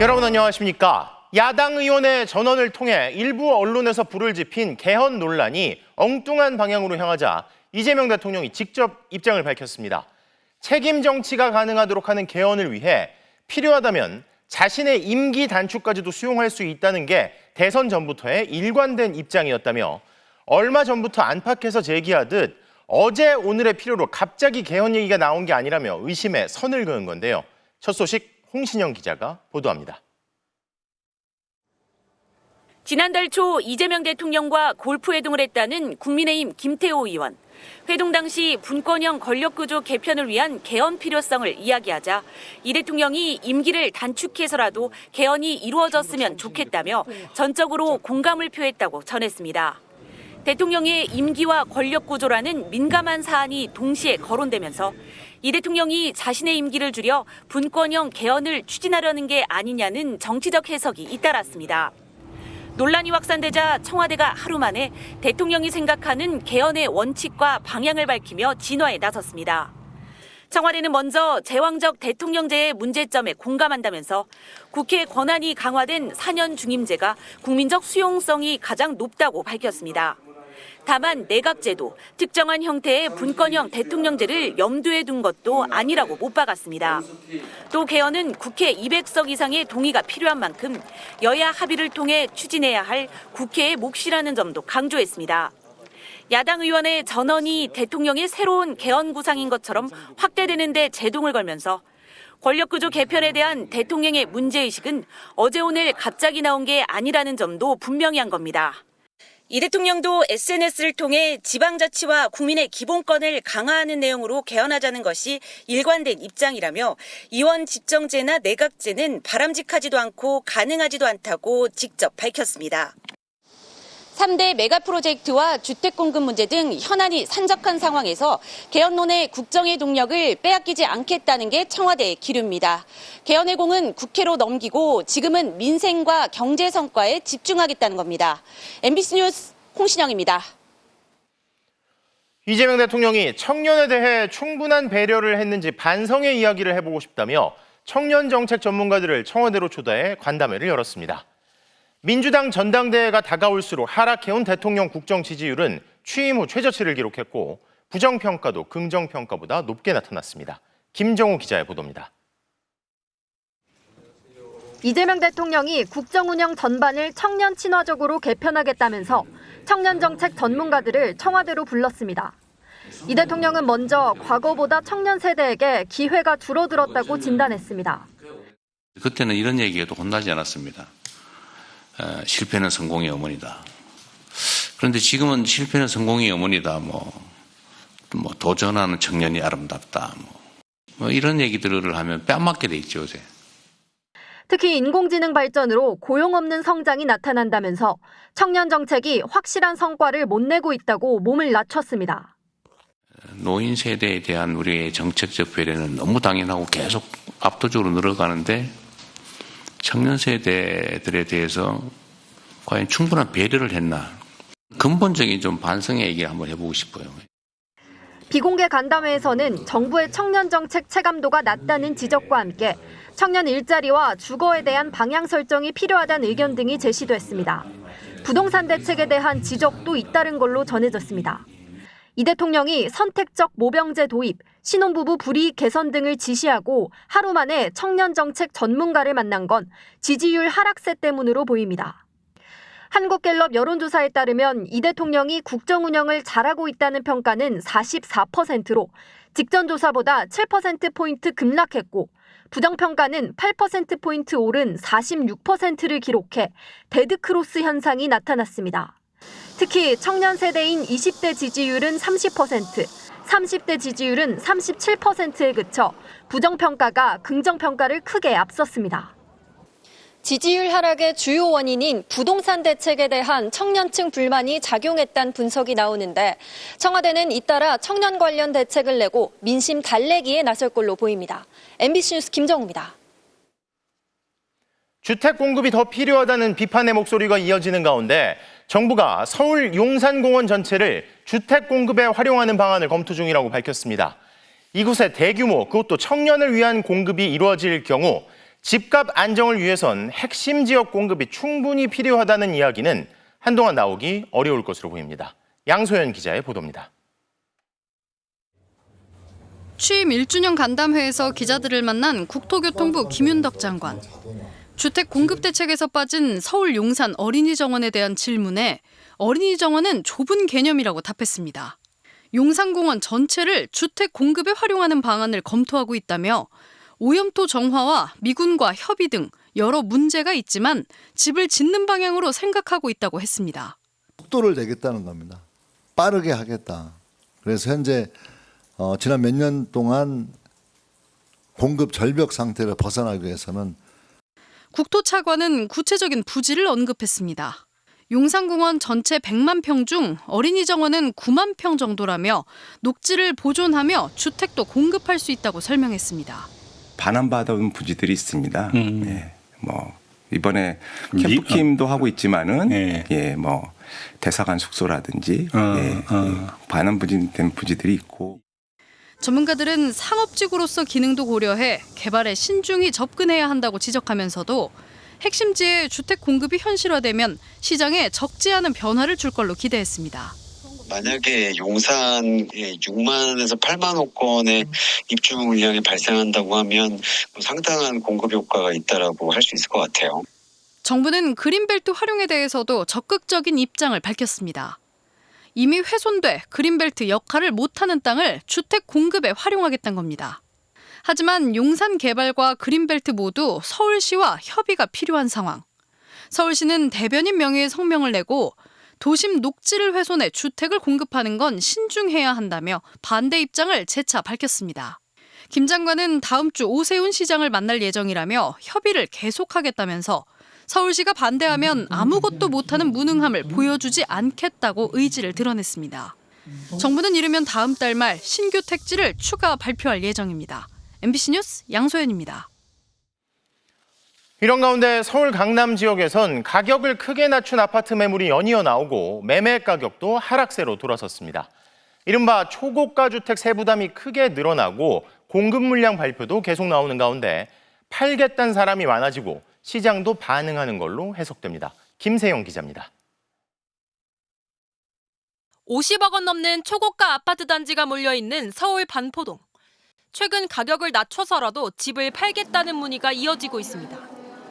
여러분 안녕하십니까? 야당 의원의 전원을 통해 일부 언론에서 불을 지핀 개헌 논란이 엉뚱한 방향으로 향하자 이재명 대통령이 직접 입장을 밝혔습니다. 책임 정치가 가능하도록 하는 개헌을 위해 필요하다면 자신의 임기 단축까지도 수용할 수 있다는 게 대선 전부터의 일관된 입장이었다며 얼마 전부터 안팎에서 제기하듯 어제 오늘의 필요로 갑자기 개헌 얘기가 나온 게 아니라며 의심에 선을 그은 건데요. 첫 소식 홍신영 기자가 보도합니다. 지난달 초 이재명 대통령과 골프 회동을 했다는 국민의힘 김태호 의원. 회동 당시 분권형 권력구조 개편을 위한 개헌 필요성을 이야기하자 이 대통령이 임기를 단축해서라도 개헌이 이루어졌으면 좋겠다며 전적으로 공감을 표했다고 전했습니다. 대통령의 임기와 권력구조라는 민감한 사안이 동시에 거론되면서 이 대통령이 자신의 임기를 줄여 분권형 개헌을 추진하려는 게 아니냐는 정치적 해석이 잇따랐습니다. 논란이 확산되자 청와대가 하루 만에 대통령이 생각하는 개헌의 원칙과 방향을 밝히며 진화에 나섰습니다. 청와대는 먼저 제왕적 대통령제의 문제점에 공감한다면서 국회 권한이 강화된 4년 중임제가 국민적 수용성이 가장 높다고 밝혔습니다. 다만 내각제도, 특정한 형태의 분권형 대통령제를 염두에 둔 것도 아니라고 못 박았습니다. 또 개헌은 국회 200석 이상의 동의가 필요한 만큼 여야 합의를 통해 추진해야 할 국회의 몫이라는 점도 강조했습니다. 야당 의원의 전언이 대통령의 새로운 개헌 구상인 것처럼 확대되는 데 제동을 걸면서 권력구조 개편에 대한 대통령의 문제의식은 어제 오늘 갑자기 나온 게 아니라는 점도 분명히 한 겁니다. 이 대통령도 SNS를 통해 지방자치와 국민의 기본권을 강화하는 내용으로 개헌하자는 것이 일관된 입장이라며 이원 집정제나 내각제는 바람직하지도 않고 가능하지도 않다고 직접 밝혔습니다. 3대 메가 프로젝트와 주택 공급 문제 등 현안이 산적한 상황에서 개헌론의 국정의 동력을 빼앗기지 않겠다는 게 청와대의 기류입니다. 개헌의 공은 국회로 넘기고 지금은 민생과 경제 성과에 집중하겠다는 겁니다. MBC 뉴스 홍신영입니다. 이재명 대통령이 청년에 대해 충분한 배려를 했는지 반성의 이야기를 해보고 싶다며 청년 정책 전문가들을 청와대로 초대해 간담회를 열었습니다. 민주당 전당대회가 다가올수록 하락해온 대통령 국정 지지율은 취임 후 최저치를 기록했고 부정평가도 긍정평가보다 높게 나타났습니다. 김정우 기자의 보도입니다. 이재명 대통령이 국정 운영 전반을 청년 친화적으로 개편하겠다면서 청년 정책 전문가들을 청와대로 불렀습니다. 이 대통령은 먼저 과거보다 청년 세대에게 기회가 줄어들었다고 진단했습니다. 그때는 이런 얘기에도 혼나지 않았습니다. 실패는 성공의 어머니다. 그런데 지금은 실패는 성공의 어머니다. 뭐 도전하는 청년이 아름답다. 뭐 이런 얘기들을 하면 뺨맞게 돼 있죠, 요새. 특히 인공지능 발전으로 고용 없는 성장이 나타난다면서 청년 정책이 확실한 성과를 못 내고 있다고 몸을 낮췄습니다. 노인 세대에 대한 우리의 정책적 배려는 너무 당연하고 계속 압도적으로 늘어가는데 청년 세대들에 대해서 과연 충분한 배려를 했나? 근본적인 좀 반성의 얘기를 한번 해보고 싶어요. 비공개 간담회에서는 정부의 청년 정책 체감도가 낮다는 지적과 함께 청년 일자리와 주거에 대한 방향 설정이 필요하다는 의견 등이 제시됐습니다. 부동산 대책에 대한 지적도 잇따른 걸로 전해졌습니다. 이 대통령이 선택적 모병제 도입, 신혼부부 불이익 개선 등을 지시하고 하루 만에 청년 정책 전문가를 만난 건 지지율 하락세 때문으로 보입니다. 한국갤럽 여론조사에 따르면 이 대통령이 국정 운영을 잘하고 있다는 평가는 44%로 직전 조사보다 7%포인트 급락했고 부정평가는 8%포인트 오른 46%를 기록해 데드크로스 현상이 나타났습니다. 특히 청년 세대인 20대 지지율은 30%, 30대 지지율은 37%에 그쳐 부정평가가 긍정평가를 크게 앞섰습니다. 지지율 하락의 주요 원인인 부동산 대책에 대한 청년층 불만이 작용했다는 분석이 나오는데 청와대는 잇따라 청년 관련 대책을 내고 민심 달래기에 나설 걸로 보입니다. MBC 뉴스 김정우입니다. 주택 공급이 더 필요하다는 비판의 목소리가 이어지는 가운데 정부가 서울 용산공원 전체를 주택 공급에 활용하는 방안을 검토 중이라고 밝혔습니다. 이곳에 대규모, 그것도 청년을 위한 공급이 이루어질 경우 집값 안정을 위해선 핵심 지역 공급이 충분히 필요하다는 이야기는 한동안 나오기 어려울 것으로 보입니다. 양소연 기자의 보도입니다. 취임 1주년 간담회에서 기자들을 만난 국토교통부 김윤덕 장관. 주택 공급 대책에서 빠진 서울 용산 어린이 정원에 대한 질문에 어린이 정원은 좁은 개념이라고 답했습니다. 용산공원 전체를 주택 공급에 활용하는 방안을 검토하고 있다며 오염토 정화와 미군과 협의 등 여러 문제가 있지만 집을 짓는 방향으로 생각하고 있다고 했습니다. 속도를 내겠다는 겁니다. 빠르게 하겠다. 그래서 현재 지난 몇 년 동안 공급 절벽 상태를 벗어나기 위해서는 국토차관은 구체적인 부지를 언급했습니다. 용산공원 전체 100만 평 중 어린이 정원은 9만 평 정도라며 녹지를 보존하며 주택도 공급할 수 있다고 설명했습니다. 반환받은 부지들이 있습니다. 예, 뭐 이번에 캠프킴도 하고 있지만은 예, 뭐 대사관 숙소라든지 반환된 부지들이 있고. 전문가들은 상업지구로서 기능도 고려해 개발에 신중히 접근해야 한다고 지적하면서도 핵심지의 주택 공급이 현실화되면 시장에 적지 않은 변화를 줄 걸로 기대했습니다. 만약에 용산에 6만에서 8만 호권의 입주 물량이 발생한다고 하면 상당한 공급 효과가 있다라고 할 수 있을 것 같아요. 정부는 그린벨트 활용에 대해서도 적극적인 입장을 밝혔습니다. 이미 훼손돼 그린벨트 역할을 못하는 땅을 주택 공급에 활용하겠다는 겁니다. 하지만 용산 개발과 그린벨트 모두 서울시와 협의가 필요한 상황. 서울시는 대변인 명의의 성명을 내고 도심 녹지를 훼손해 주택을 공급하는 건 신중해야 한다며 반대 입장을 재차 밝혔습니다. 김 장관은 다음 주 오세훈 시장을 만날 예정이라며 협의를 계속하겠다면서 서울시가 반대하면 아무것도 못하는 무능함을 보여주지 않겠다고 의지를 드러냈습니다. 정부는 이르면 다음 달 말 신규 택지를 추가 발표할 예정입니다. MBC 뉴스 양소연입니다. 이런 가운데 서울 강남 지역에선 가격을 크게 낮춘 아파트 매물이 연이어 나오고 매매 가격도 하락세로 돌아섰습니다. 이른바 초고가 주택 세부담이 크게 늘어나고 공급 물량 발표도 계속 나오는 가운데 팔겠다는 사람이 많아지고 시장도 반응하는 걸로 해석됩니다. 김세영 기자입니다. 50억 원 넘는 초고가 아파트 단지가 몰려있는 서울 반포동. 최근 가격을 낮춰서라도 집을 팔겠다는 문의가 이어지고 있습니다.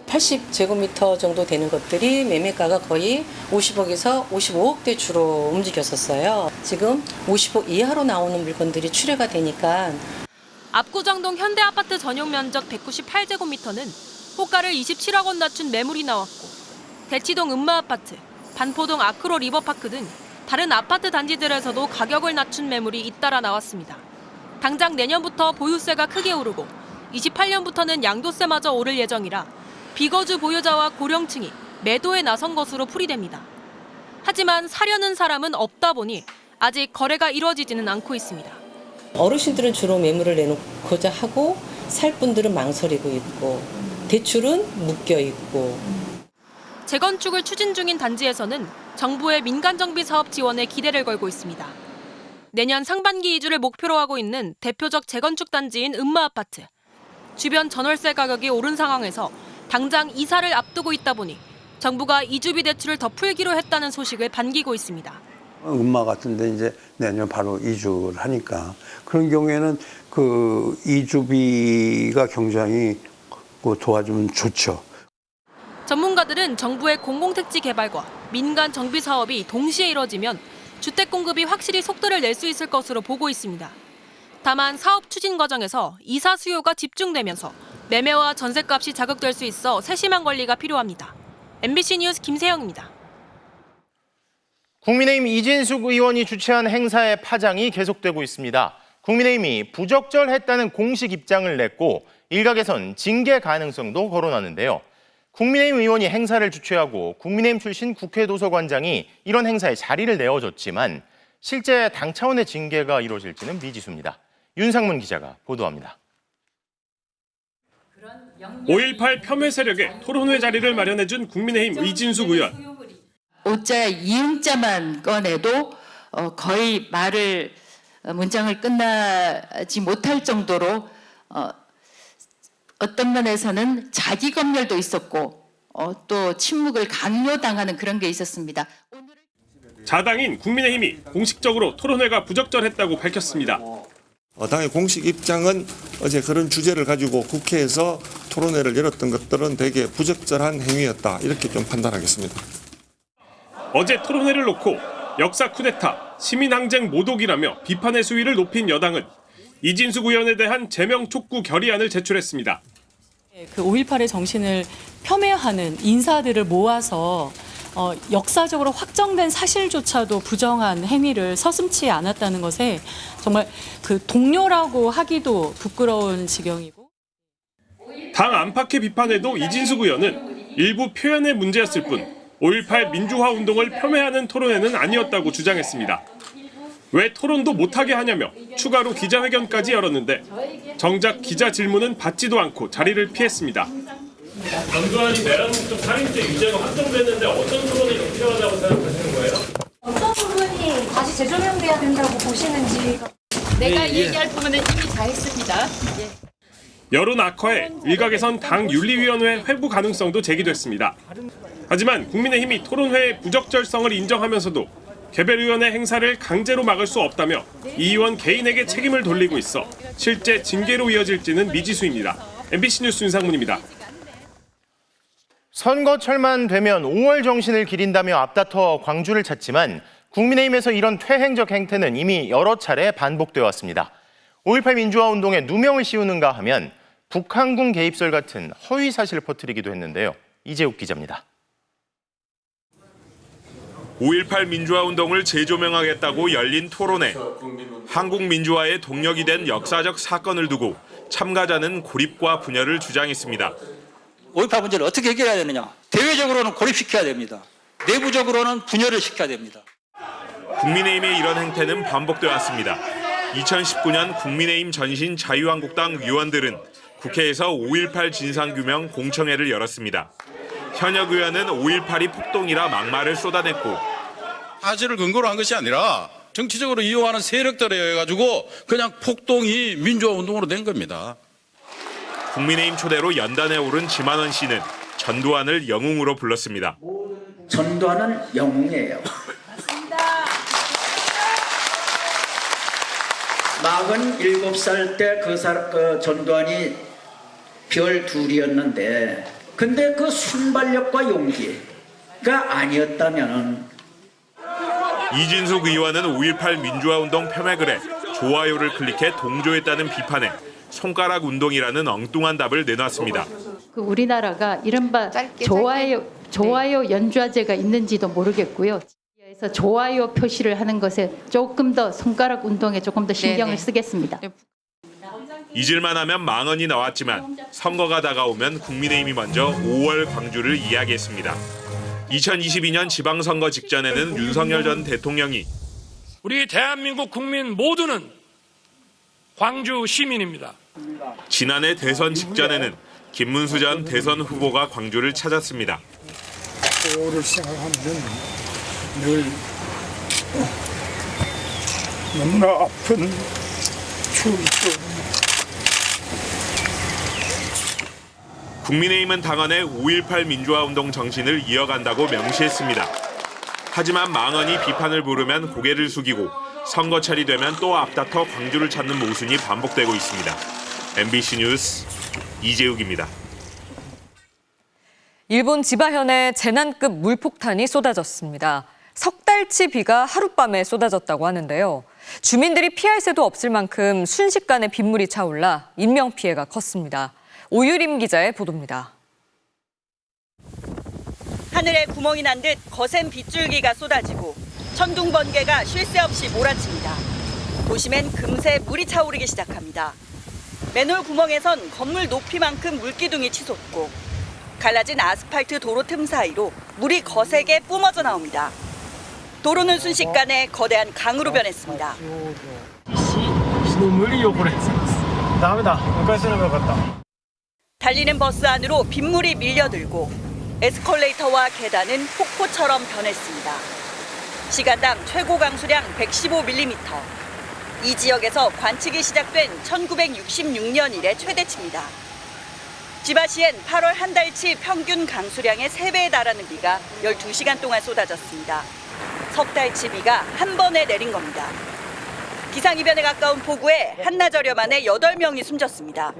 80제곱미터 정도 되는 것들이 매매가가 거의 50억에서 55억대 주로 움직였었어요. 지금 50억 이하로 나오는 물건들이 출회가 되니까. 압구정동 현대아파트 전용 면적 198제곱미터는 호가를 27억 원 낮춘 매물이 나왔고 대치동 음마아파트, 반포동 아크로 리버파크 등 다른 아파트 단지들에서도 가격을 낮춘 매물이 잇따라 나왔습니다. 당장 내년부터 보유세가 크게 오르고 28년부터는 양도세마저 오를 예정이라 비거주 보유자와 고령층이 매도에 나선 것으로 풀이됩니다. 하지만 사려는 사람은 없다 보니 아직 거래가 이루어지지는 않고 있습니다. 어르신들은 주로 매물을 내놓고자 하고 살 분들은 망설이고 있고 대출은 묶여 있고. 재건축을 추진 중인 단지에서는 정부의 민간정비 사업 지원에 기대를 걸고 있습니다. 내년 상반기 이주를 목표로 하고 있는 대표적 재건축 단지인 음마아파트. 주변 전월세 가격이 오른 상황에서 당장 이사를 앞두고 있다 보니 정부가 이주비 대출을 더 풀기로 했다는 소식을 반기고 있습니다. 음마 같은데 이제 내년 바로 이주를 하니까 그런 경우에는 그 이주비가 굉장히 도와주면 좋죠. 전문가들은 정부의 공공택지 개발과 민간 정비 사업이 동시에 이뤄지면 주택 공급이 확실히 속도를 낼 수 있을 것으로 보고 있습니다. 다만 사업 추진 과정에서 이사 수요가 집중되면서 매매와 전셋값이 자극될 수 있어 세심한 관리가 필요합니다. MBC 뉴스 김세영입니다. 국민의힘 이진숙 의원이 주최한 행사의 파장이 계속되고 있습니다. 국민의힘이 부적절했다는 공식 입장을 냈고 일각에선 징계 가능성도 거론하는데요. 국민의힘 의원이 행사를 주최하고 국민의힘 출신 국회 도서관장이 이런 행사에 자리를 내어줬지만 실제 당 차원의 징계가 이루어질지는 미지수입니다. 윤상문 기자가 보도합니다. 5.18 폄훼 세력에 토론회 자리를 마련해준 국민의힘 이진숙 의원. 오자 이응자만 꺼내도 거의 문장을 끝나지 못할 정도로 어떤 면에서는 자기 검열도 있었고 또 침묵을 강요당하는 그런 게 있었습니다. 자당인 국민의힘이 공식적으로 토론회가 부적절했다고 밝혔습니다. 당의 공식 입장은 어제 그런 주제를 가지고 국회에서 토론회를 열었던 것들은 되게 부적절한 행위였다. 이렇게 좀 판단하겠습니다. 어제 토론회를 놓고 역사 쿠데타, 시민항쟁 모독이라며 비판의 수위를 높인 여당은 이진숙 의원에 대한 제명 촉구 결의안을 제출했습니다. 그 5.18의 정신을 폄훼하는 인사들을 모아서 역사적으로 확정된 사실조차도 부정한 행위를 서슴지 않았다는 것에 정말 그 동료라고 하기도 부끄러운 지경이고. 당 안팎의 비판에도 이진숙 의원은 일부 표현의 문제였을 뿐 5.18 민주화 운동을 폄훼하는 토론회는 아니었다고 주장했습니다. 왜 토론도 못하게 하냐며 추가로 기자회견까지 열었는데 정작 기자 질문은 받지도 않고 자리를 피했습니다. 전두환이 내란국적 살인죄 유죄가 확정됐는데 어떤 토론이 필요하다고 생각하시는 거예요? 어떤 부분이 다시 재조명돼야 된다고 보시는지. 내가 얘기할 부분은 이미 다 했습니다. 여론 악화에 일각에선 당 윤리위원회 회부 가능성도 제기됐습니다. 하지만 국민의힘이 토론회의 부적절성을 인정하면서도 개별위원회 행사를 강제로 막을 수 없다며 이 의원 개인에게 책임을 돌리고 있어 실제 징계로 이어질지는 미지수입니다. MBC 뉴스 윤상문입니다. 선거철만 되면 5월 정신을 기린다며 앞다퉈 광주를 찾지만 국민의힘에서 이런 퇴행적 행태는 이미 여러 차례 반복되어 왔습니다. 5.18 민주화 운동에 누명을 씌우는가 하면 북한군 개입설 같은 허위 사실을 퍼뜨리기도 했는데요. 이재욱 기자입니다. 5.18 민주화 운동을 재조명하겠다고 열린 토론회. 한국 민주화의 동력이 된 역사적 사건을 두고 참가자는 고립과 분열을 주장했습니다. 5.18 문제를 어떻게 해결해야 되느냐. 대외적으로는 고립시켜야 됩니다. 내부적으로는 분열을 시켜야 됩니다. 국민의힘의 이런 행태는 반복되어 왔습니다. 2019년 국민의힘 전신 자유한국당 의원들은 국회에서 5.18 진상규명 공청회를 열었습니다. 현역 의원은 5.18이 폭동이라 막말을 쏟아냈고 사실을 근거로 한 것이 아니라 정치적으로 이용하는 세력들에 의해 가지고 그냥 폭동이 민주화 운동으로 된 겁니다. 국민의힘 초대로 연단에 오른 지만원 씨는 전두환을 영웅으로 불렀습니다. 전두환은 영웅이에요. 47살 때 그 전두환이 별 둘이었는데 근데 그 순발력과 용기가 아니었다면은 이진숙 의원은 5.18 민주화운동 폄훼글에 좋아요를 클릭해 동조했다는 비판에 손가락 운동이라는 엉뚱한 답을 내놨습니다. 그 우리나라가 이른바 좋아요 연좌제가 있는지도 모르겠고요. 그래서 좋아요 표시를 하는 것에 조금 더 손가락 운동에 조금 더 신경을 쓰겠습니다. 잊을만 하면 망언이 나왔지만 선거가 다가오면 국민의힘이 먼저 5월 광주를 이야기했습니다. 2022년 지방선거 직전에는 윤석열 전 대통령이 우리 대한민국 국민 모두는 광주 시민입니다. 지난해 대선 직전에는 김문수 전 대선 후보가 광주를 찾았습니다. 5월을 생각하면 늘 너무나 아픈 추억이 떠오릅니다. 국민의힘은 당헌에 5.18 민주화운동 정신을 이어간다고 명시했습니다. 하지만 망언이 비판을 부르면 고개를 숙이고 선거철이 되면 또 앞다퉈 광주를 찾는 모순이 반복되고 있습니다. MBC 뉴스 이재욱입니다. 일본 지바현에 재난급 물폭탄이 쏟아졌습니다. 석 달치 비가 하룻밤에 쏟아졌다고 하는데요. 주민들이 피할 새도 없을 만큼 순식간에 빗물이 차올라 인명피해가 컸습니다. 오유림 기자의 보도입니다. 하늘에 구멍이 난 듯 거센 빗줄기가 쏟아지고 천둥 번개가 쉴 새 없이 몰아칩니다. 도심엔 금세 물이 차오르기 시작합니다. 맨홀 구멍에선 건물 높이만큼 물기둥이 치솟고 갈라진 아스팔트 도로 틈 사이로 물이 거세게 뿜어져 나옵니다. 도로는 순식간에 거대한 강으로 변했습니다. 달리는 버스 안으로 빗물이 밀려들고 에스컬레이터와 계단은 폭포처럼 변했습니다. 시간당 최고 강수량 115mm. 이 지역에서 관측이 시작된 1966년 이래 최대치입니다. 지바시엔 8월 한 달치 평균 강수량의 3배에 달하는 비가 12시간 동안 쏟아졌습니다. 석 달치 비가 한 번에 내린 겁니다. 기상이변에 가까운 포구에 한나절여 만에 8명이 숨졌습니다.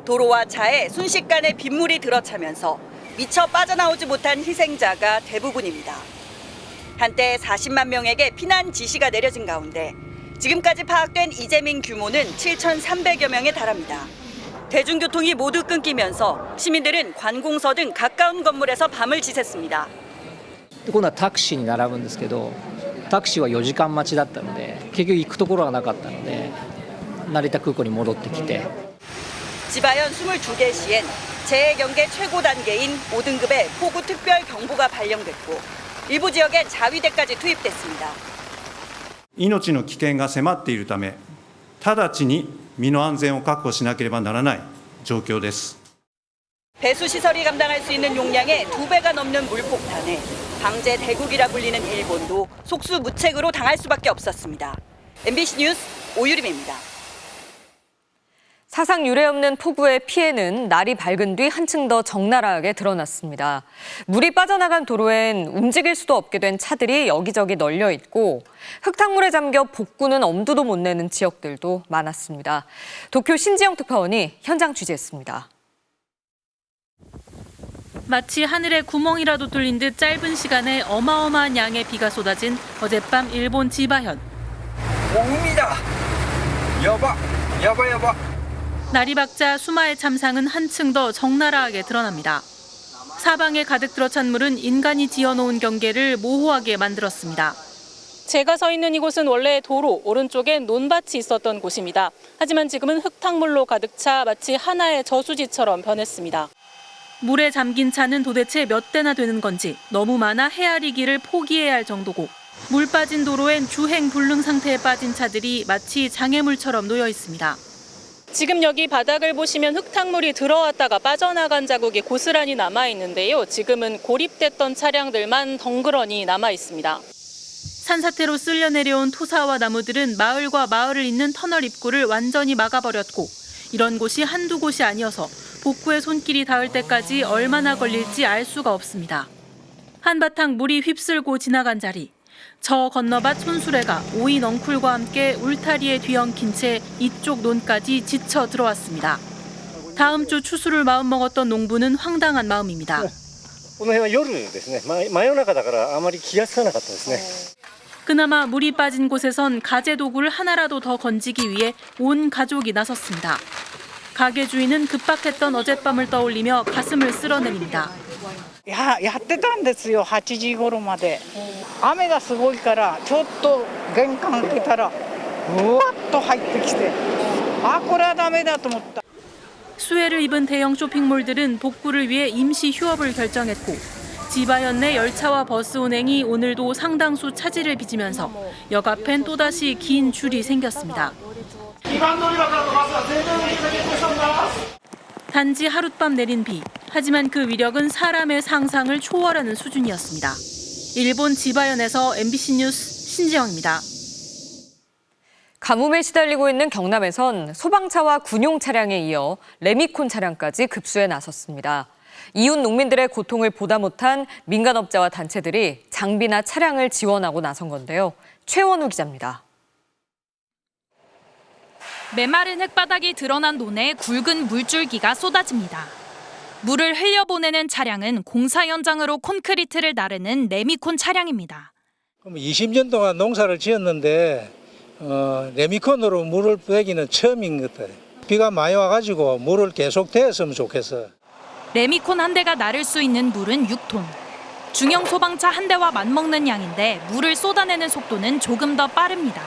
도로와 차에 순식간에 빗물이 들어차면서 미처 빠져나오지 못한 희생자가 대부분입니다. 한때 40만 명에게 피난 지시가 내려진 가운데 지금까지 파악된 이재민 규모는 7,300여 명에 달합니다. 대중교통이 모두 끊기면서 시민들은 관공서 등 가까운 건물에서 밤을 지샜습니다. 今度はタクシーに並ぶんですけど、タクシーは4時間待ちだったので、結局行くところがなかったので、成田空港に戻ってきて。 지바현 22개 시엔 재해경계 최고 단계인 5등급의 폭우 특별 경보가 발령됐고 일부 지역엔 자위대까지 투입됐습니다. 命の危険が迫っているため、直ちに身の安全を確保しなければならない状況です。 배수시설이 감당할 수 있는 용량의 2배가 넘는 물폭탄에 방제 대국이라 불리는 일본도 속수무책으로 당할 수밖에 없었습니다. MBC 뉴스 오유림입니다. 사상 유례 없는 폭우의 피해는 날이 밝은 뒤 한층 더 적나라하게 드러났습니다. 물이 빠져나간 도로엔 움직일 수도 없게 된 차들이 여기저기 널려 있고 흙탕물에 잠겨 복구는 엄두도 못 내는 지역들도 많았습니다. 도쿄 신지영 특파원이 현장 취재했습니다. 마치 하늘에 구멍이라도 뚫린 듯 짧은 시간에 어마어마한 양의 비가 쏟아진 어젯밤 일본 지바현. 옵니다. 여봐. 날이 밝자 수마의 참상은 한층 더 적나라하게 드러납니다. 사방에 가득 들어찬 물은 인간이 지어놓은 경계를 모호하게 만들었습니다. 제가 서 있는 이곳은 원래 도로 오른쪽엔 논밭이 있었던 곳입니다. 하지만 지금은 흙탕물로 가득 차 마치 하나의 저수지처럼 변했습니다. 물에 잠긴 차는 도대체 몇 대나 되는 건지 너무 많아 헤아리기를 포기해야 할 정도고 물 빠진 도로엔 주행 불능 상태에 빠진 차들이 마치 장애물처럼 놓여 있습니다. 지금 여기 바닥을 보시면 흙탕물이 들어왔다가 빠져나간 자국이 고스란히 남아 있는데요. 지금은 고립됐던 차량들만 덩그러니 남아 있습니다. 산사태로 쓸려 내려온 토사와 나무들은 마을과 마을을 잇는 터널 입구를 완전히 막아버렸고 이런 곳이 한두 곳이 아니어서 복구의 손길이 닿을 때까지 얼마나 걸릴지 알 수가 없습니다. 한바탕 물이 휩쓸고 지나간 자리. 저 건너밭 손수레가 오이 넝쿨과 함께 울타리에 뒤엉킨 채 이쪽 논까지 지쳐 들어왔습니다. 다음 주 추수를 마음먹었던 농부는 황당한 마음입니다. 그나마 물이 빠진 곳에선 가재 도구를 하나라도 더 건지기 위해 온 가족이 나섰습니다. 가게 주인은 급박했던 어젯밤을 떠올리며 가슴을 쓸어내립니다. やってたんですよ、8時頃まで。雨がすごいからちょっと玄関開けたらうわっと入ってきて、あ、これはダメだと思った。 수해를 입은 대형 쇼핑몰들은 복구를 위해 임시 휴업을 결정했고 지바현 내 열차와 버스 운행이 오늘도 상당수 차질을 빚으면서 역 앞엔 또다시 긴 줄이 생겼습니다. 단지 하룻밤 내린 비. 하지만 그 위력은 사람의 상상을 초월하는 수준이었습니다. 일본 지바현에서 MBC 뉴스 신지영입니다. 가뭄에 시달리고 있는 경남에선 소방차와 군용 차량에 이어 레미콘 차량까지 급수에 나섰습니다. 이웃 농민들의 고통을 보다 못한 민간업자와 단체들이 장비나 차량을 지원하고 나선 건데요. 최원우 기자입니다. 메마른 흙바닥이 드러난 논에 굵은 물줄기가 쏟아집니다. 물을 흘려보내는 차량은 공사 현장으로 콘크리트를 나르는 레미콘 차량입니다. 20년 동안 농사를 지었는데 레미콘으로 물을 빼기는 처음인 것 같아요. 비가 많이 와가지고 물을 계속 대었으면 좋겠어요. 레미콘 한 대가 나를 수 있는 물은 6톤. 중형 소방차 한 대와 맞먹는 양인데 물을 쏟아내는 속도는 조금 더 빠릅니다.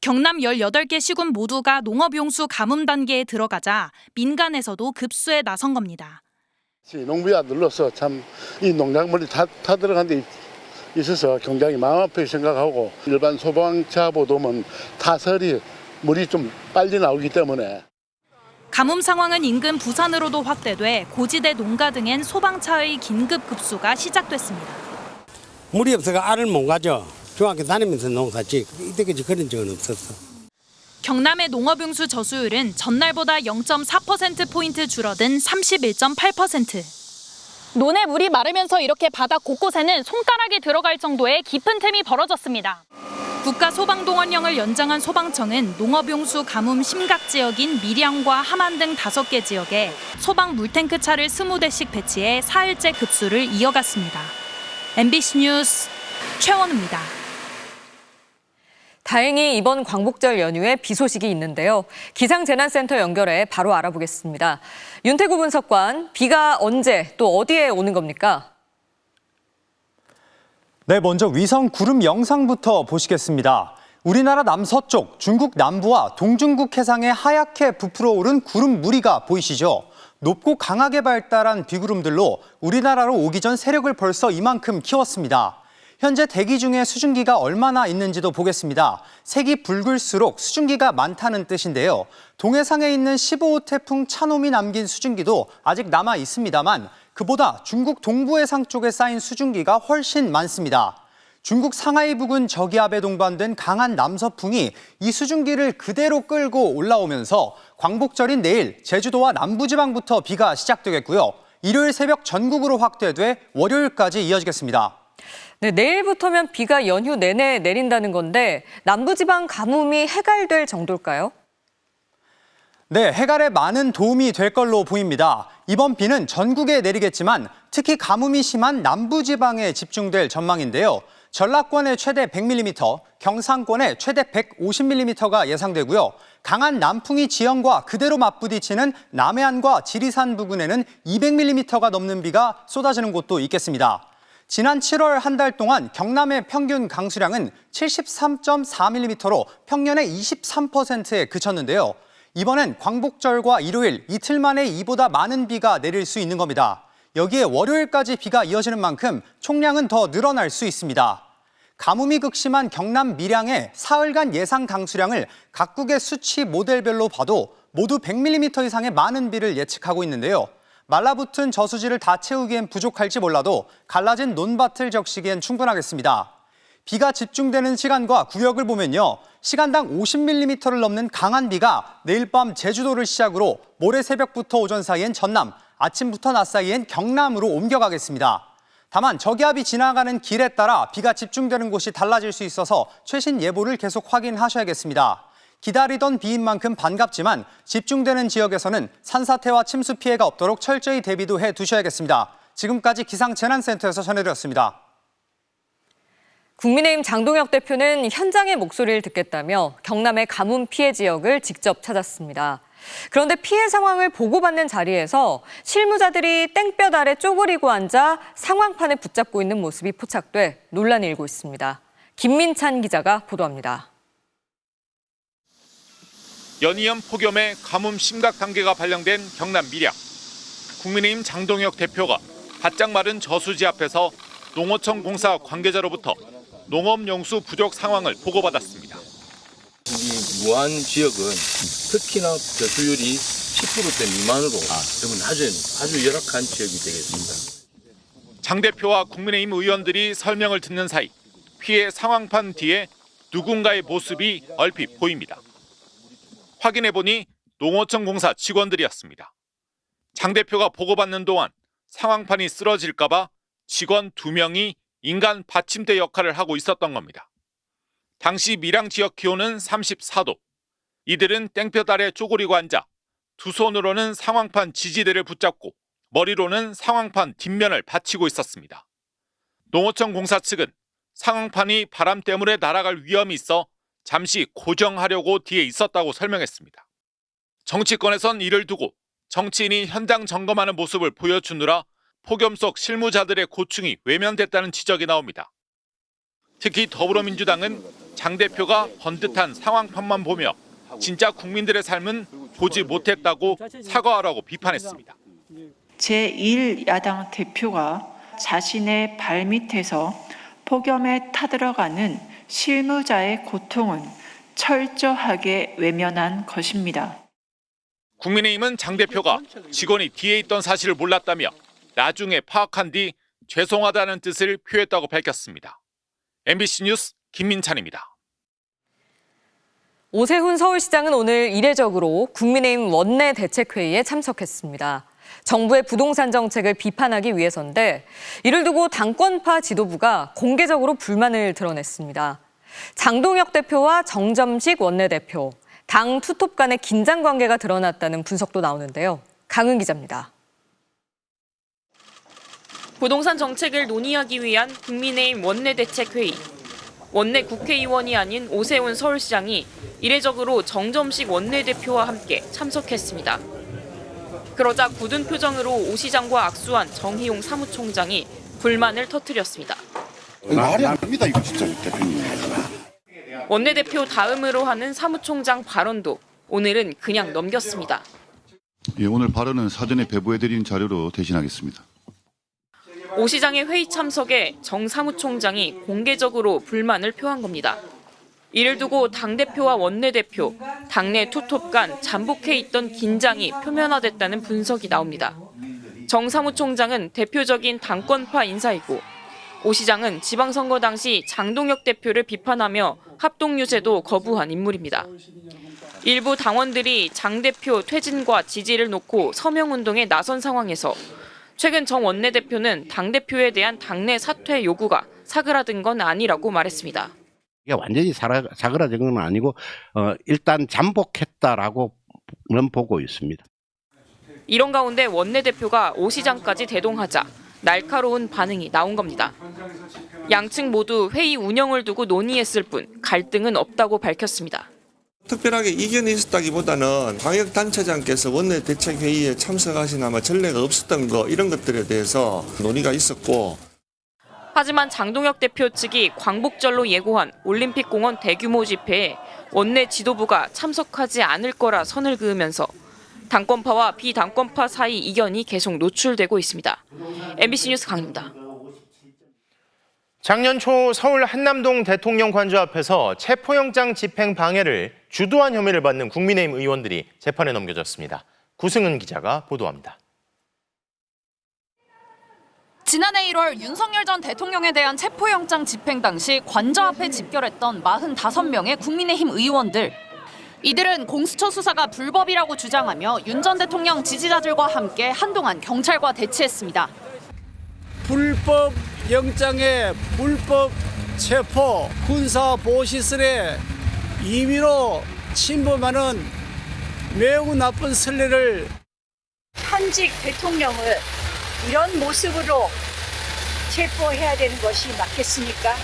경남 18개 시군 모두가 농업용수 가뭄 단계에 들어가자 민간에서도 급수에 나선 겁니다. 농비가 눌러서 참 이 농작물이 다 들어간 데 있어서 굉장히 마음 아프게 생각하고 일반 소방차보다는 타설이 물이 좀 빨리 나오기 때문에 가뭄 상황은 인근 부산으로도 확대돼 고지대 농가 등엔 소방차의 긴급 급수가 시작됐습니다. 물이 없어서 알을 못 가죠. 중학교 다니면서 농사지 이때까지 그런 적은 없었어. 경남의 농업용수 저수율은 전날보다 0.4%포인트 줄어든 31.8%. 논에 물이 마르면서 이렇게 바닥 곳곳에는 손가락이 들어갈 정도의 깊은 틈이 벌어졌습니다. 국가소방동원령을 연장한 소방청은 농업용수 가뭄 심각 지역인 밀양과 함안 등 5개 지역에 소방 물탱크 차를 20대씩 배치해 4일째 급수를 이어갔습니다. MBC 뉴스 최원우입니다. 다행히 이번 광복절 연휴에 비 소식이 있는데요. 기상재난센터 연결해 바로 알아보겠습니다. 윤태구 분석관, 비가 언제 또 어디에 오는 겁니까? 네, 먼저 위성 구름 영상부터 보시겠습니다. 우리나라 남서쪽, 중국 남부와 동중국 해상에 하얗게 부풀어 오른 구름 무리가 보이시죠? 높고 강하게 발달한 비구름들로 우리나라로 오기 전 세력을 벌써 이만큼 키웠습니다. 현재 대기 중에 수증기가 얼마나 있는지도 보겠습니다. 색이 붉을수록 수증기가 많다는 뜻인데요. 동해상에 있는 15호 태풍 차놈이 남긴 수증기도 아직 남아 있습니다만 그보다 중국 동부해상 쪽에 쌓인 수증기가 훨씬 많습니다. 중국 상하이 부근 저기압에 동반된 강한 남서풍이 이 수증기를 그대로 끌고 올라오면서 광복절인 내일 제주도와 남부지방부터 비가 시작되겠고요. 일요일 새벽 전국으로 확대돼 월요일까지 이어지겠습니다. 네, 내일부터면 비가 연휴 내내 내린다는 건데 남부지방 가뭄이 해갈될 정도일까요? 네, 해갈에 많은 도움이 될 걸로 보입니다. 이번 비는 전국에 내리겠지만 특히 가뭄이 심한 남부지방에 집중될 전망인데요. 전라권에 최대 100mm, 경상권에 최대 150mm가 예상되고요. 강한 남풍이 지형과 그대로 맞부딪히는 남해안과 지리산 부근에는 200mm가 넘는 비가 쏟아지는 곳도 있겠습니다. 지난 7월 한 달 동안 경남의 평균 강수량은 73.4mm로 평년의 23%에 그쳤는데요. 이번엔 광복절과 일요일 이틀 만에 이보다 많은 비가 내릴 수 있는 겁니다. 여기에 월요일까지 비가 이어지는 만큼 총량은 더 늘어날 수 있습니다. 가뭄이 극심한 경남 밀양의 사흘간 예상 강수량을 각국의 수치 모델별로 봐도 모두 100mm 이상의 많은 비를 예측하고 있는데요. 말라붙은 저수지를 다 채우기엔 부족할지 몰라도 갈라진 논밭을 적시기엔 충분하겠습니다. 비가 집중되는 시간과 구역을 보면요. 시간당 50mm를 넘는 강한 비가 내일 밤 제주도를 시작으로 모레 새벽부터 오전 사이엔 전남, 아침부터 낮 사이엔 경남으로 옮겨가겠습니다. 다만 저기압이 지나가는 길에 따라 비가 집중되는 곳이 달라질 수 있어서 최신 예보를 계속 확인하셔야겠습니다. 기다리던 비인 만큼 반갑지만 집중되는 지역에서는 산사태와 침수 피해가 없도록 철저히 대비도 해두셔야겠습니다. 지금까지 기상재난센터에서 전해드렸습니다. 국민의힘 장동혁 대표는 현장의 목소리를 듣겠다며 경남의 가뭄 피해 지역을 직접 찾았습니다. 그런데 피해 상황을 보고받는 자리에서 실무자들이 땡볕 아래 쪼그리고 앉아 상황판을 붙잡고 있는 모습이 포착돼 논란이 일고 있습니다. 김민찬 기자가 보도합니다. 연이은 폭염에 가뭄 심각 단계가 발령된 경남 밀양. 국민의힘 장동혁 대표가 바짝 마른 저수지 앞에서 농어청 공사 관계자로부터 농업용수 부족 상황을 보고받았습니다. 이 무안 지역은 특히나 저수율이 10%대 미만으로 그러면 아주 열악한 지역이 되겠습니다. 장 대표와 국민의힘 의원들이 설명을 듣는 사이 피해 상황판 뒤에 누군가의 모습이 얼핏 보입니다. 확인해보니 농어청 공사 직원들이었습니다. 장 대표가 보고받는 동안 상황판이 쓰러질까 봐 직원 2명이 인간 받침대 역할을 하고 있었던 겁니다. 당시 밀양 지역 기온은 34도. 이들은 땡볕 아래 쪼그리고 앉아 두 손으로는 상황판 지지대를 붙잡고 머리로는 상황판 뒷면을 받치고 있었습니다. 농어청 공사 측은 상황판이 바람 때문에 날아갈 위험이 있어 잠시 고정하려고 뒤에 있었다고 설명했습니다. 정치권에선 이를 두고 정치인이 현장 점검하는 모습을 보여주느라 폭염 속 실무자들의 고충이 외면됐다는 지적이 나옵니다. 특히 더불어민주당은 장 대표가 번듯한 상황판만 보며 진짜 국민들의 삶은 보지 못했다고 사과하라고 비판했습니다. 제1야당 대표가 자신의 발밑에서 폭염에 타들어가는 실무자의 고통은 철저하게 외면한 것입니다. 국민의힘은 장 대표가 직원이 뒤에 있던 사실을 몰랐다며 나중에 파악한 뒤 죄송하다는 뜻을 표했다고 밝혔습니다. MBC 뉴스 김민찬입니다. 오세훈 서울시장은 오늘 이례적으로 국민의힘 원내대책회의에 참석했습니다. 정부의 부동산 정책을 비판하기 위해서인데 이를 두고 당권파 지도부가 공개적으로 불만을 드러냈습니다. 장동혁 대표와 정점식 원내대표, 당 투톱 간의 긴장 관계가 드러났다는 분석도 나오는데요. 강은 기자입니다. 부동산 정책을 논의하기 위한 국민의힘 원내대책회의. 원내 국회의원이 아닌 오세훈 서울시장이 이례적으로 정점식 원내대표와 함께 참석했습니다. 그러자 굳은 표정으로 오 시장과 악수한 정희용 사무총장이 불만을 터뜨렸습니다. 말이 안 됩니다, 이거 진짜 대표님. 원내대표 다음으로 하는 사무총장 발언도 오늘은 그냥 넘겼습니다. 예, 오늘 발언은 사전에 배부해드린 자료로 대신하겠습니다. 오 시장의 회의 참석에 정 사무총장이 공개적으로 불만을 표한 겁니다. 이를 두고 당대표와 원내대표, 당내 투톱 간 잠복해 있던 긴장이 표면화됐다는 분석이 나옵니다. 정 사무총장은 대표적인 당권파 인사이고 오 시장은 지방선거 당시 장동혁 대표를 비판하며 합동 유세도 거부한 인물입니다. 일부 당원들이 장 대표 퇴진과 지지를 놓고 서명운동에 나선 상황에서 최근 정 원내대표는 당대표에 대한 당내 사퇴 요구가 사그라든 건 아니라고 말했습니다. 이게 완전히 사그라든 건 아니고 일단 잠복했다라고는 보고 있습니다. 이런 가운데 원내대표가 오 시장까지 대동하자 날카로운 반응이 나온 겁니다. 양측 모두 회의 운영을 두고 논의했을 뿐 갈등은 없다고 밝혔습니다. 특별하게 이견이 있었다기보다는 광역단체장께서 원내대책회의에 참석하신 아마 전례가 없었던 거 이런 것들에 대해서 논의가 있었고. 하지만 장동혁 대표 측이 광복절로 예고한 올림픽공원 대규모 집회에 원내 지도부가 참석하지 않을 거라 선을 그으면서 당권파와 비당권파 사이 이견이 계속 노출되고 있습니다. MBC 뉴스 강입니다. 작년 초 서울 한남동 대통령 관저 앞에서 체포영장 집행 방해를 주도한 혐의를 받는 국민의힘 의원들이 재판에 넘겨졌습니다. 구승은 기자가 보도합니다. 지난해 1월 윤석열 전 대통령에 대한 체포영장 집행 당시 관저 앞에 집결했던 45명의 국민의힘 의원들. 이들은 공수처 수사가 불법이라고 주장하며 윤 전 대통령 지지자들과 함께 한동안 경찰과 대치했습니다. 불법 영장에 불법 체포, 군사 보호시설에 임의로 침범하는 매우 나쁜 선례를 현직 대통령을 이런 모습으로 체포해야 되는 것이 맞겠습니까?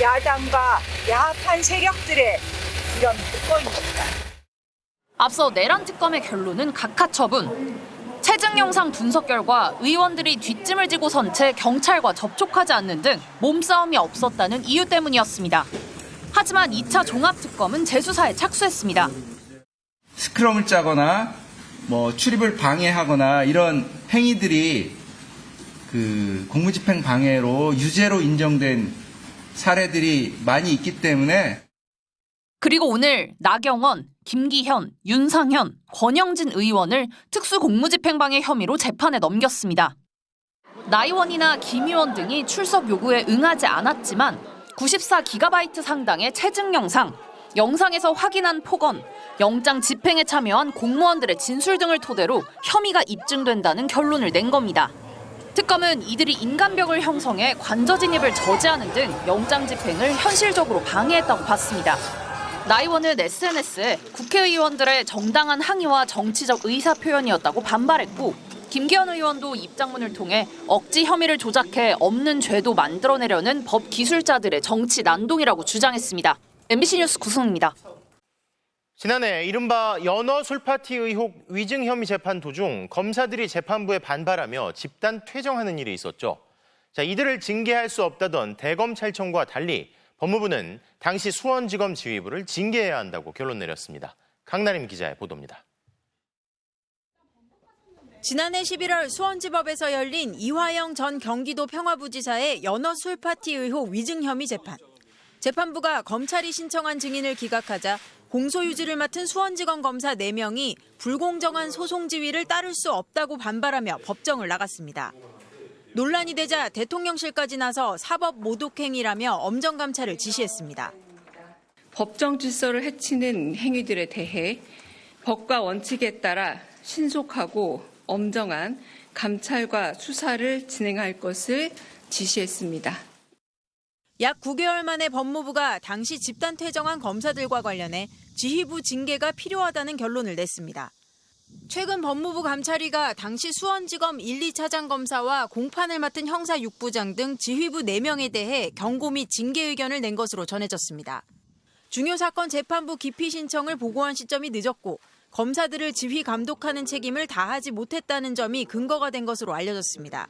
야당과 야합한 세력들의 이런 특권입니다. 앞서 내란 특검의 결론은 각하 처분. 체증 영상 분석 결과 의원들이 뒷짐을 지고 선 채 경찰과 접촉하지 않는 등 몸싸움이 없었다는 이유 때문이었습니다. 하지만 2차 종합특검은 재수사에 착수했습니다. 스크럼을 짜거나 출입을 방해하거나 이런 행위들이 공무집행 방해로 유죄로 인정된 사례들이 많이 있기 때문에. 그리고 오늘 나경원, 김기현, 윤상현, 권영진 의원을 특수공무집행방해 혐의로 재판에 넘겼습니다. 나의원이나 김 의원 등이 출석 요구에 응하지 않았지만 94GB 상당의 체증 영상에서 확인한 폭언, 영장 집행에 참여한 공무원들의 진술 등을 토대로 혐의가 입증된다는 결론을 낸 겁니다. 특검은 이들이 인간벽을 형성해 관저 진입을 저지하는 등 영장 집행을 현실적으로 방해했다고 봤습니다. 나 의원은 SNS에 국회의원들의 정당한 항의와 정치적 의사표현이었다고 반발했고 김기현 의원도 입장문을 통해 억지 혐의를 조작해 없는 죄도 만들어내려는 법 기술자들의 정치 난동이라고 주장했습니다. MBC 뉴스 구승입니다. 지난해 이른바 연어 술파티 의혹 위증 혐의 재판 도중 검사들이 재판부에 반발하며 집단 퇴정하는 일이 있었죠. 이들을 징계할 수 없다던 대검찰청과 달리 법무부는 당시 수원지검 지휘부를 징계해야 한다고 결론 내렸습니다. 강나림 기자의 보도입니다. 지난해 11월 수원지법에서 열린 이화영 전 경기도 평화부지사의 연어 술파티 의혹 위증 혐의 재판. 재판부가 검찰이 신청한 증인을 기각하자 공소유지를 맡은 수원지검 검사 4명이 불공정한 소송 지휘를 따를 수 없다고 반발하며 법정을 나갔습니다. 논란이 되자 대통령실까지 나서 사법 모독행위라며 엄정 감찰을 지시했습니다. 법정 질서를 해치는 행위들에 대해 법과 원칙에 따라 신속하고 엄정한 감찰과 수사를 진행할 것을 지시했습니다. 약 9개월 만에 법무부가 당시 집단 퇴정한 검사들과 관련해 지휘부 징계가 필요하다는 결론을 냈습니다. 최근 법무부 감찰위가 당시 수원지검 1, 2차장 검사와 공판을 맡은 형사 6부장 등 지휘부 4명에 대해 경고 및 징계 의견을 낸 것으로 전해졌습니다. 중요 사건 재판부 기피 신청을 보고한 시점이 늦었고 검사들을 지휘 감독하는 책임을 다하지 못했다는 점이 근거가 된 것으로 알려졌습니다.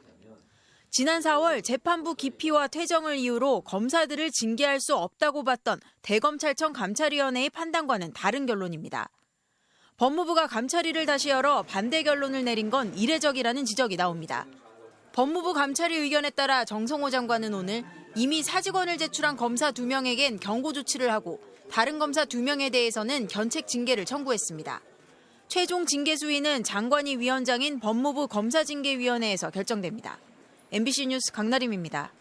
지난 4월 재판부 기피와 퇴정을 이유로 검사들을 징계할 수 없다고 봤던 대검찰청 감찰위원회의 판단과는 다른 결론입니다. 법무부가 감찰위를 다시 열어 반대 결론을 내린 건 이례적이라는 지적이 나옵니다. 법무부 감찰위 의견에 따라 정성호 장관은 오늘 이미 사직원을 제출한 검사 2명에겐 경고 조치를 하고 다른 검사 2명에 대해서는 견책 징계를 청구했습니다. 최종 징계 수위는 장관이 위원장인 법무부 검사징계위원회에서 결정됩니다. MBC 뉴스 강나림입니다.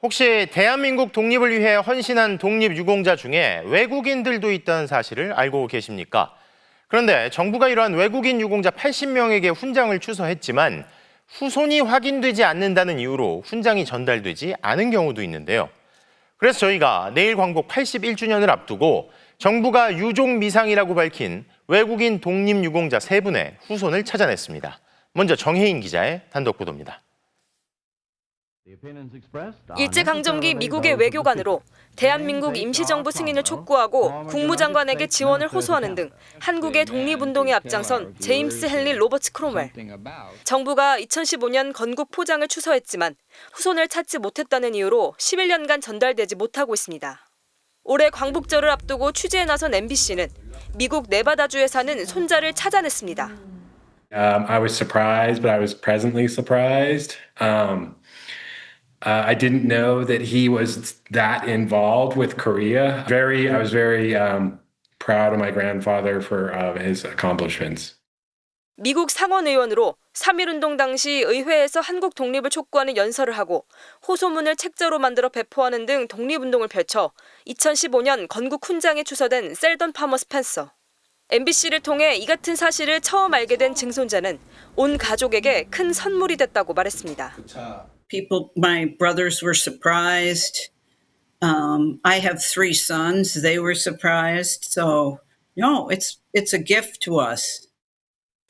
혹시 대한민국 독립을 위해 헌신한 독립유공자 중에 외국인들도 있다는 사실을 알고 계십니까? 그런데 정부가 이러한 외국인 유공자 80명에게 훈장을 추서했지만 후손이 확인되지 않는다는 이유로 훈장이 전달되지 않은 경우도 있는데요. 그래서 저희가 내일 광복 81주년을 앞두고 정부가 유족미상이라고 밝힌 외국인 독립유공자 3분의 후손을 찾아냈습니다. 먼저 정혜인 기자의 단독 보도입니다. 일제강점기 미국의 외교관으로 대한민국 임시정부 승인을 촉구하고 국무장관에게 지원을 호소하는 등 한국의 독립운동에 앞장선 제임스 헨리 로버츠 크롬웰. 정부가 2015년 건국 포장을 추서했지만 후손을 찾지 못했다는 이유로 11년간 전달되지 못하고 있습니다. 올해 광복절을 앞두고 취재에 나선 MBC는 미국 네바다주에 사는 손자를 찾아냈습니다. I was surprised, but I was pleasantly surprised. I didn't know that he was that involved with Korea. I was very proud of my grandfather for his accomplishments. 미국 상원 의원으로 3.1운동 당시 의회에서 한국 독립을 촉구하는 연설을 하고 호소문을 책자로 만들어 배포하는 등 독립운동을 펼쳐 2015년 건국 훈장에 추서된 셀던 파머 스펜서. MBC를 통해 이 같은 사실을 처음 알게 된 증손자는 온 가족에게 큰 선물이 됐다고 말했습니다. My brothers were surprised. I have 3 sons. They were surprised. So, it's a gift to us.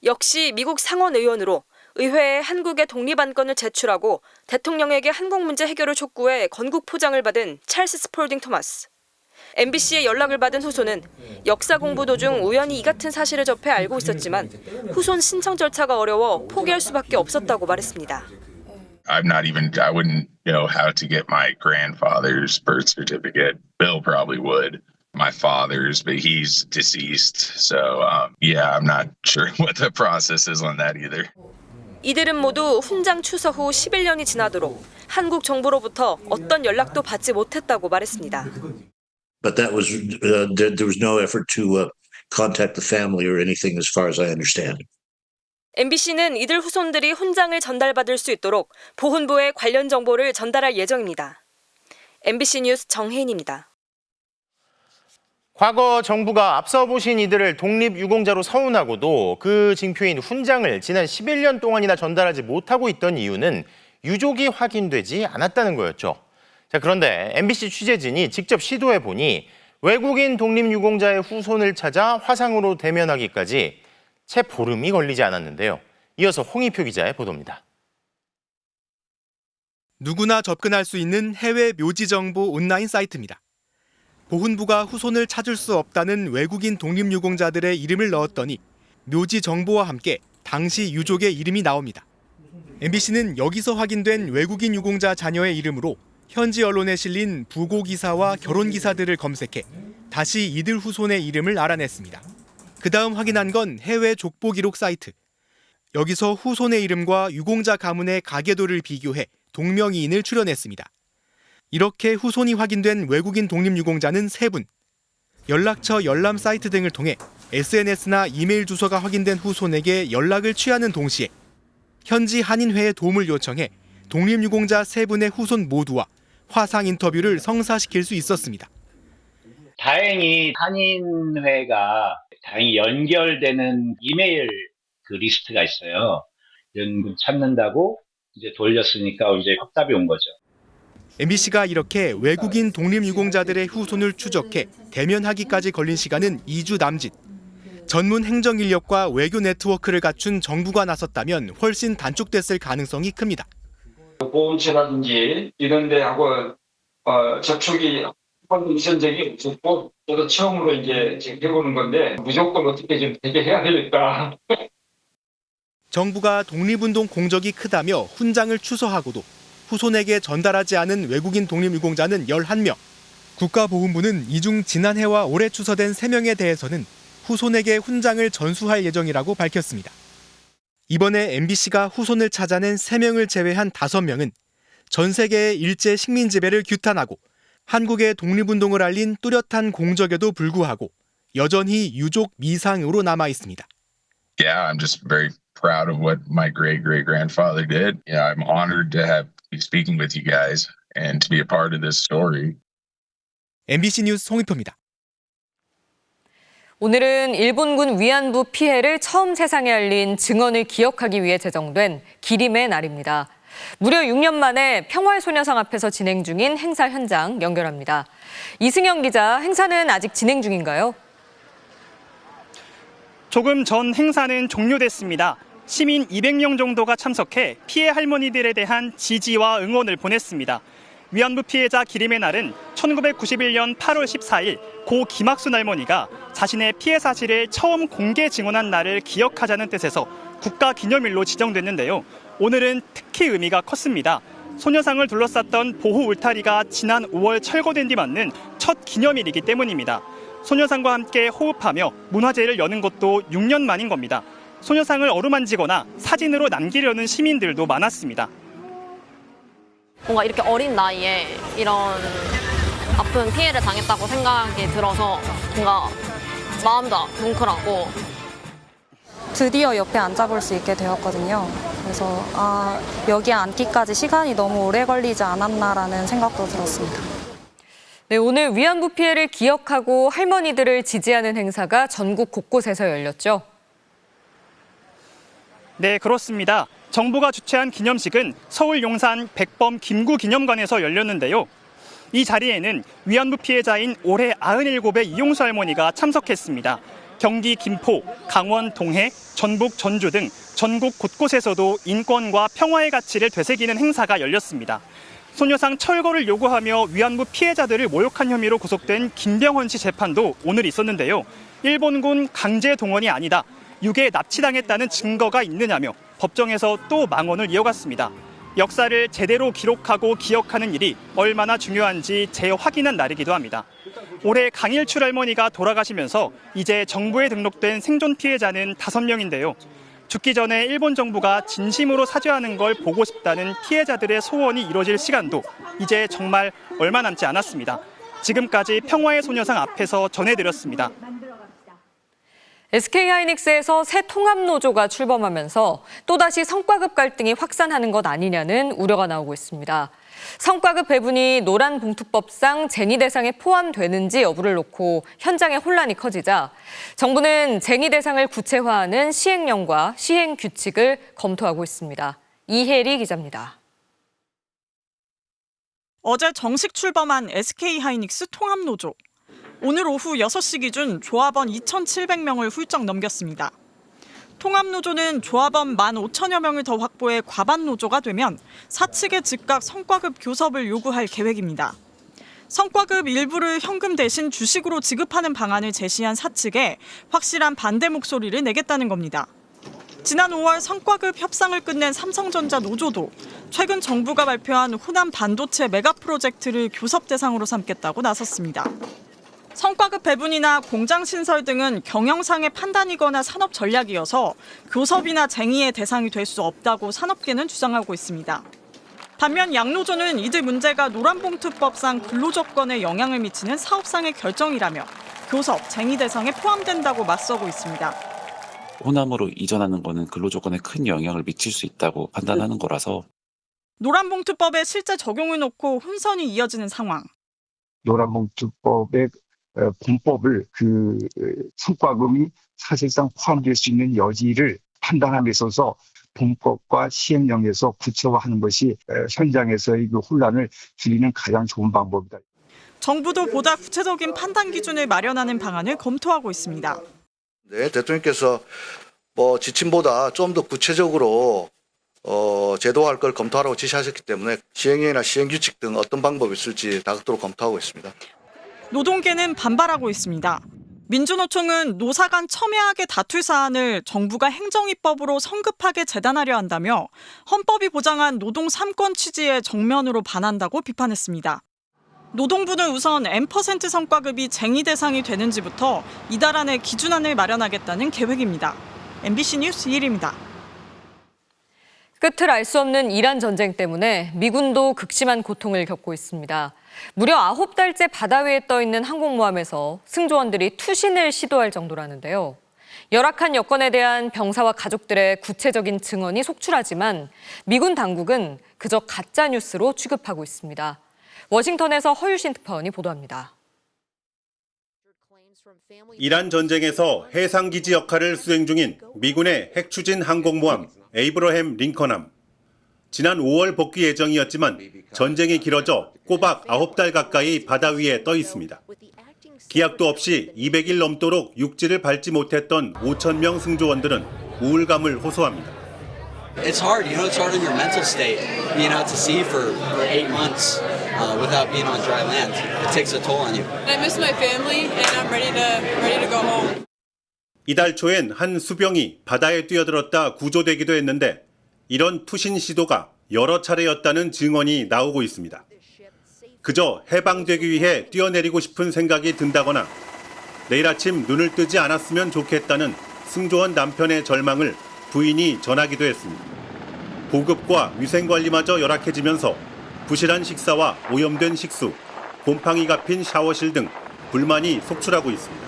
역시 미국 상원 의원으로 의회에 한국의 독립안건을 제출하고 대통령에게 한국 문제 해결을 촉구해 건국 포장을 받은 찰스 스폴딩 토마스. MBC의 연락을 받은 후손은 역사 공부 도중 우연히 이 같은 사실을 접해 알고 있었지만 후손 신청 절차가 어려워 포기할 수밖에 없었다고 말했습니다. I wouldn't know how to get my grandfather's birth certificate. Bill probably would. My father's, but he's deceased. So, I'm not sure what the process is on that either. 이들은 모두 훈장 추서 후 11년이 지나도록 한국 정부로부터 어떤 연락도 받지 못했다고 말했습니다. But that was there was no effort to contact the family or anything as far as I understand. MBC는 이들 후손들이 훈장을 전달받을 수 있도록 보훈부에 관련 정보를 전달할 예정입니다. MBC 뉴스 정혜인입니다. 과거 정부가 앞서 보신 이들을 독립유공자로 서운하고도 그 징표인 훈장을 지난 11년 동안이나 전달하지 못하고 있던 이유는 유족이 확인되지 않았다는 거였죠. 자, 그런데 MBC 취재진이 직접 시도해보니 외국인 독립유공자의 후손을 찾아 화상으로 대면하기까지 채 보름이 걸리지 않았는데요. 이어서 홍희표 기자의 보도입니다. 누구나 접근할 수 있는 해외 묘지 정보 온라인 사이트입니다. 보훈부가 후손을 찾을 수 없다는 외국인 독립유공자들의 이름을 넣었더니 묘지 정보와 함께 당시 유족의 이름이 나옵니다. MBC는 여기서 확인된 외국인 유공자 자녀의 이름으로 현지 언론에 실린 부고 기사와 결혼 기사들을 검색해 다시 이들 후손의 이름을 알아냈습니다. 그 다음 확인한 건 해외 족보 기록 사이트. 여기서 후손의 이름과 유공자 가문의 가계도를 비교해 동명이인을 추려냈습니다. 이렇게 후손이 확인된 외국인 독립유공자는 3분. 연락처 열람 사이트 등을 통해 SNS나 이메일 주소가 확인된 후손에게 연락을 취하는 동시에 현지 한인회에 도움을 요청해 독립유공자 3분의 후손 모두와 화상 인터뷰를 성사시킬 수 있었습니다. 다행히 한인회가 다행히 연결되는 이메일 그 리스트가 있어요. 이런 분 찾는다고 이제 돌렸으니까 이제 확답이 온 거죠. MBC가 이렇게 외국인 독립유공자들의 후손을 추적해 대면하기까지 걸린 시간은 2주 남짓. 전문 행정 인력과 외교 네트워크를 갖춘 정부가 나섰다면 훨씬 단축됐을 가능성이 큽니다. 보험체라든지 이런 데하고 접촉이 한 번 있은 적이 없었고 저도 처음으로 이제 지금 해보는 건데 무조건 어떻게 좀 되게 해야 되겠다. 정부가 독립운동 공적이 크다며 훈장을 취소하고도 후손에게 전달하지 않은 외국인 독립유공자는 11명. 국가보훈부는 이 중 지난해와 올해 추서된 3명에 대해서는 후손에게 훈장을 전수할 예정이라고 밝혔습니다. 이번에 MBC가 후손을 찾아낸 3명을 제외한 5명은 전 세계의 일제 식민 지배를 규탄하고 한국의 독립운동을 알린 뚜렷한 공적에도 불구하고 여전히 유족 미상으로 남아 있습니다. Yeah, I'm just very proud of what my great-great-grandfather did. Yeah, I'm honored to be speaking with you guys and to be a part of this story. MBC 뉴스 송희표입니다. 오늘은 일본군 위안부 피해를 처음 세상에 알린 증언을 기억하기 위해 제정된 기림의 날입니다. 무려 6년 만에 평화의 소녀상 앞에서 진행 중인 행사 현장 연결합니다. 이승영 기자, 행사는 아직 진행 중인가요? 조금 전 행사는 종료됐습니다. 시민 200명 정도가 참석해 피해 할머니들에 대한 지지와 응원을 보냈습니다. 위안부 피해자 기림의 날은 1991년 8월 14일 고 김학순 할머니가 자신의 피해 사실을 처음 공개 증언한 날을 기억하자는 뜻에서 국가기념일로 지정됐는데요. 오늘은 특히 의미가 컸습니다. 소녀상을 둘러쌌던 보호 울타리가 지난 5월 철거된 뒤 맞는 첫 기념일이기 때문입니다. 소녀상과 함께 호흡하며 문화제를 여는 것도 6년 만인 겁니다. 소녀상을 어루만지거나 사진으로 남기려는 시민들도 많았습니다. 뭔가 이렇게 어린 나이에 이런 아픈 피해를 당했다고 생각이 들어서 뭔가 마음도 뭉클하고 드디어 옆에 앉아볼 수 있게 되었거든요. 그래서 여기에 앉기까지 시간이 너무 오래 걸리지 않았나라는 생각도 들었습니다. 네, 오늘 위안부 피해를 기억하고 할머니들을 지지하는 행사가 전국 곳곳에서 열렸죠. 네, 그렇습니다. 정부가 주최한 기념식은 서울 용산 백범 김구기념관에서 열렸는데요. 이 자리에는 위안부 피해자인 올해 97의 이용수 할머니가 참석했습니다. 경기 김포, 강원 동해, 전북 전주 등 전국 곳곳에서도 인권과 평화의 가치를 되새기는 행사가 열렸습니다. 소녀상 철거를 요구하며 위안부 피해자들을 모욕한 혐의로 구속된 김병헌 씨 재판도 오늘 있었는데요. 일본군 강제 동원이 아니다. 유괴 납치당했다는 증거가 있느냐며 법정에서 또 망언을 이어갔습니다. 역사를 제대로 기록하고 기억하는 일이 얼마나 중요한지 재확인한 날이기도 합니다. 올해 강일출 할머니가 돌아가시면서 이제 정부에 등록된 생존 피해자는 5명인데요. 죽기 전에 일본 정부가 진심으로 사죄하는 걸 보고 싶다는 피해자들의 소원이 이뤄질 시간도 이제 정말 얼마 남지 않았습니다. 지금까지 평화의 소녀상 앞에서 전해드렸습니다. SK하이닉스에서 새 통합노조가 출범하면서 또다시 성과급 갈등이 확산하는 것 아니냐는 우려가 나오고 있습니다. 성과급 배분이 노란봉투법상 쟁의 대상에 포함되는지 여부를 놓고 현장의 혼란이 커지자 정부는 쟁의 대상을 구체화하는 시행령과 시행 규칙을 검토하고 있습니다. 이혜리 기자입니다. 어제 정식 출범한 SK하이닉스 통합노조. 오늘 오후 6시 기준 조합원 2,700명을 훌쩍 넘겼습니다. 통합노조는 조합원 15,000여 명을 더 확보해 과반노조가 되면 사측에 즉각 성과급 교섭을 요구할 계획입니다. 성과급 일부를 현금 대신 주식으로 지급하는 방안을 제시한 사측에 확실한 반대 목소리를 내겠다는 겁니다. 지난 5월 성과급 협상을 끝낸 삼성전자 노조도 최근 정부가 발표한 호남 반도체 메가 프로젝트를 교섭 대상으로 삼겠다고 나섰습니다. 성과급 배분이나 공장 신설 등은 경영상의 판단이거나 산업 전략이어서 교섭이나 쟁의의 대상이 될 수 없다고 산업계는 주장하고 있습니다. 반면 양노조는 이들 문제가 노란봉투법상 근로조건에 영향을 미치는 사업상의 결정이라며 교섭, 쟁의 대상에 포함된다고 맞서고 있습니다. 호남으로 이전하는 거는 근로조건에 큰 영향을 미칠 수 있다고 판단하는 거라서 노란봉투법의 실제 적용을 놓고 혼선이 이어지는 상황. 노란봉투법의 본법을 그 성과금이 사실상 포함될 수 있는 여지를 판단함에 있어서 본법과 시행령에서 구체화하는 것이 현장에서의 그 혼란을 줄이는 가장 좋은 방법이다. 정부도 보다 구체적인 판단 기준을 마련하는 방안을 검토하고 있습니다. 네, 대통령께서 지침보다 좀 더 구체적으로 제도화할 걸 검토하라고 지시하셨기 때문에 시행령이나 시행규칙 등 어떤 방법이 있을지 다각도로 검토하고 있습니다. 노동계는 반발하고 있습니다. 민주노총은 노사 간 첨예하게 다툴 사안을 정부가 행정입법으로 성급하게 재단하려 한다며 헌법이 보장한 노동 3권 취지에 정면으로 반한다고 비판했습니다. 노동부는 우선 N% 성과급이 쟁의 대상이 되는지부터 이달 안에 기준안을 마련하겠다는 계획입니다. MBC 뉴스 이일입니다. 끝을 알 수 없는 이란 전쟁 때문에 미군도 극심한 고통을 겪고 있습니다. 무려 9달째 바다 위에 떠 있는 항공모함에서 승조원들이 투신을 시도할 정도라는데요. 열악한 여건에 대한 병사와 가족들의 구체적인 증언이 속출하지만 미군 당국은 그저 가짜 뉴스로 취급하고 있습니다. 워싱턴에서 허유신 특파원이 보도합니다. 이란 전쟁에서 해상기지 역할을 수행 중인 미군의 핵추진 항공모함 에이브러햄 링컨함. 지난 5월 복귀 예정이었지만 전쟁이 길어져 꼬박 9달 가까이 바다 위에 떠 있습니다. 기약도 없이 200일 넘도록 육지를 밟지 못했던 5,000명 승조원들은 우울감을 호소합니다. It's hard, it's hard on your mental state, being out to sea for 8 months without being on dry land. It takes a toll on you. I miss my family and I'm ready to go home. 이달 초엔 한 수병이 바다에 뛰어들었다 구조되기도 했는데 이런 투신 시도가 여러 차례였다는 증언이 나오고 있습니다. 그저 해방되기 위해 뛰어내리고 싶은 생각이 든다거나 내일 아침 눈을 뜨지 않았으면 좋겠다는 승조원 남편의 절망을 부인이 전하기도 했습니다. 보급과 위생관리마저 열악해지면서 부실한 식사와 오염된 식수, 곰팡이가 핀 샤워실 등 불만이 속출하고 있습니다.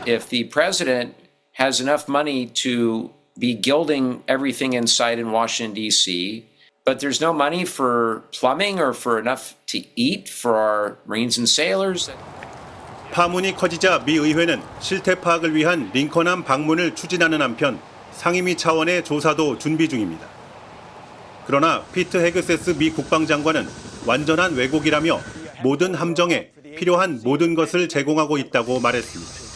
If the president has enough money to be gilding everything inside in Washington, D.C., but there's no money for plumbing or for enough to eat for our Marines and sailors. 파문이 커지자 미 의회는 실태 파악을 위한 링컨함 방문을 추진하는 한편 상임위 차원의 조사도 준비 중입니다. 그러나 피트 헤그세스 미 국방장관은 완전한 왜곡이라며 모든 함정에 필요한 모든 것을 제공하고 있다고 말했습니다.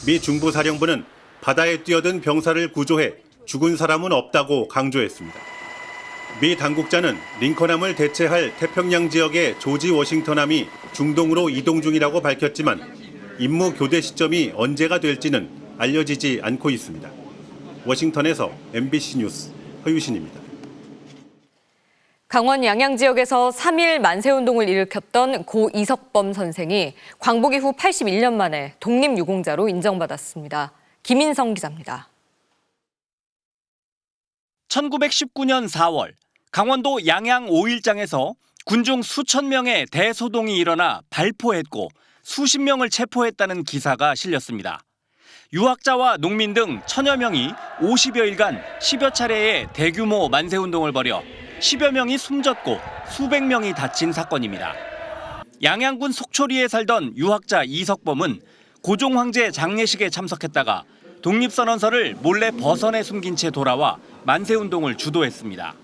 미 중부사령부는 바다에 뛰어든 병사를 구조해 죽은 사람은 없다고 강조했습니다. 미 당국자는 링컨함을 대체할 태평양 지역의 조지 워싱턴함이 중동으로 이동 중이라고 밝혔지만 임무 교대 시점이 언제가 될지는 알려지지 않고 있습니다. 워싱턴에서 MBC 뉴스 허유신입니다. 강원 양양 지역에서 3.1 만세운동을 일으켰던 고 이석범 선생이 광복 이후 81년 만에 독립유공자로 인정받았습니다. 김인성 기자입니다. 1919년 4월 강원도 양양 5일장에서 군중 수천 명의 대소동이 일어나 발포했고 수십 명을 체포했다는 기사가 실렸습니다. 유학자와 농민 등 천여 명이 50여일간 10여 차례의 대규모 만세운동을 벌여 10여 명이 숨졌고 수백 명이 다친 사건입니다. 양양군 속초리에 살던 유학자 이석범은 고종 황제 장례식에 참석했다가 독립선언서를 몰래 벗어내 숨긴 채 돌아와 만세운동을 주도했습니다.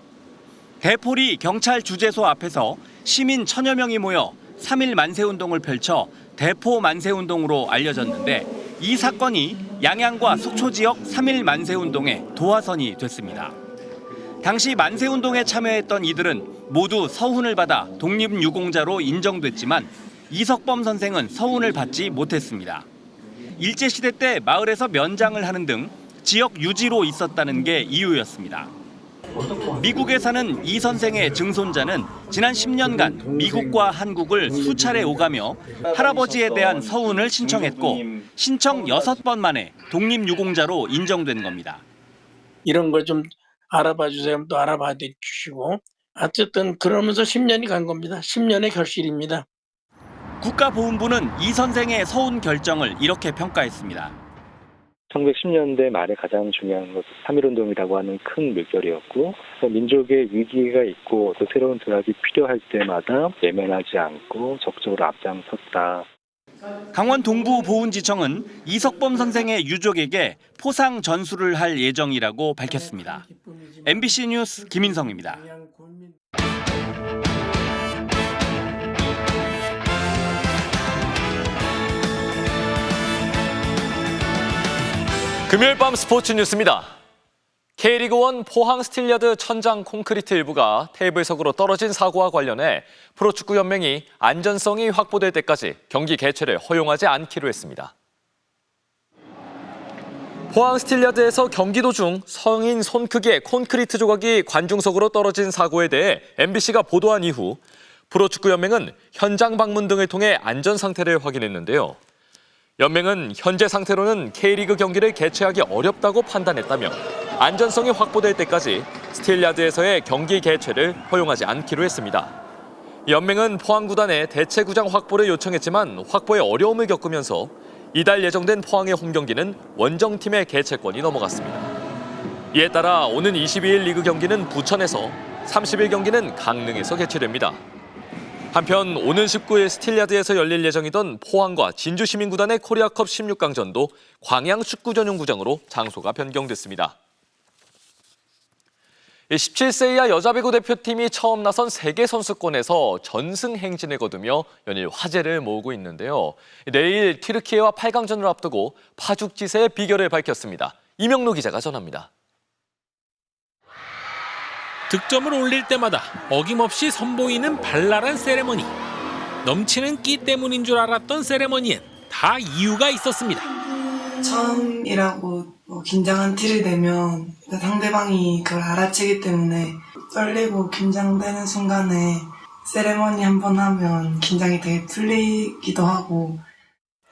대포리 경찰 주재소 앞에서 시민 천여 명이 모여 3.1 만세운동을 펼쳐 대포 만세운동으로 알려졌는데 이 사건이 양양과 속초 지역 3.1 만세운동의 도화선이 됐습니다. 당시 만세운동에 참여했던 이들은 모두 서훈을 받아 독립유공자로 인정됐지만 이석범 선생은 서훈을 받지 못했습니다. 일제시대 때 마을에서 면장을 하는 등 지역 유지로 있었다는 게 이유였습니다. 미국에 사는 이 선생의 증손자는 지난 10년간 미국과 한국을 수차례 오가며 할아버지에 대한 서훈을 신청했고 신청 6번 만에 독립유공자로 인정된 겁니다. 이런 거 좀 알아봐 주세요. 또 알아봐 주시고 어쨌든 그러면서 10년이 간 겁니다. 10년의 결실입니다. 국가보훈부는 이 선생의 서운 결정을 이렇게 평가했습니다. 1910년대 말에 가장 중요한 것은 3.1운동이라고 하는 큰 물결이었고 민족의 위기가 있고 또 새로운 드랍이 필요할 때마다 외면하지 않고 적극적으로 앞장섰다. 강원 동부보훈지청은 이석범 선생의 유족에게 포상 전수를 할 예정이라고 밝혔습니다. MBC 뉴스 김인성입니다. 금요일 밤 스포츠 뉴스입니다. K리그1 포항 스틸야드 천장 콘크리트 일부가 테이블석으로 떨어진 사고와 관련해 프로축구연맹이 안전성이 확보될 때까지 경기 개최를 허용하지 않기로 했습니다. 포항 스틸야드에서 경기 도중 성인 손 크기의 콘크리트 조각이 관중석으로 떨어진 사고에 대해 MBC가 보도한 이후 프로축구연맹은 현장 방문 등을 통해 안전 상태를 확인했는데요. 연맹은 현재 상태로는 K리그 경기를 개최하기 어렵다고 판단했다며 안전성이 확보될 때까지 스틸야드에서의 경기 개최를 허용하지 않기로 했습니다. 연맹은 포항구단에 대체구장 확보를 요청했지만 확보에 어려움을 겪으면서 이달 예정된 포항의 홈경기는 원정팀의 개최권이 넘어갔습니다. 이에 따라 오는 22일 리그 경기는 부천에서, 30일 경기는 강릉에서 개최됩니다. 한편 오는 19일 스틸야드에서 열릴 예정이던 포항과 진주시민구단의 코리아컵 16강전도 광양 축구 전용구장으로 장소가 변경됐습니다. 17세 이하 여자 배구 대표팀이 처음 나선 세계선수권에서 전승 행진을 거두며 연일 화제를 모으고 있는데요. 내일 튀르키예와 8강전을 앞두고 파죽지세의 비결을 밝혔습니다. 이명로 기자가 전합니다. 득점을 올릴 때마다 어김없이 선보이는 발랄한 세레머니. 넘치는 끼 때문인 줄 알았던 세레머니엔 다 이유가 있었습니다. 처음이라고 긴장한 티를 내면 상대방이 그걸 알아채기 때문에 떨리고 긴장되는 순간에 세레머니 한번 하면 긴장이 되게 풀리기도 하고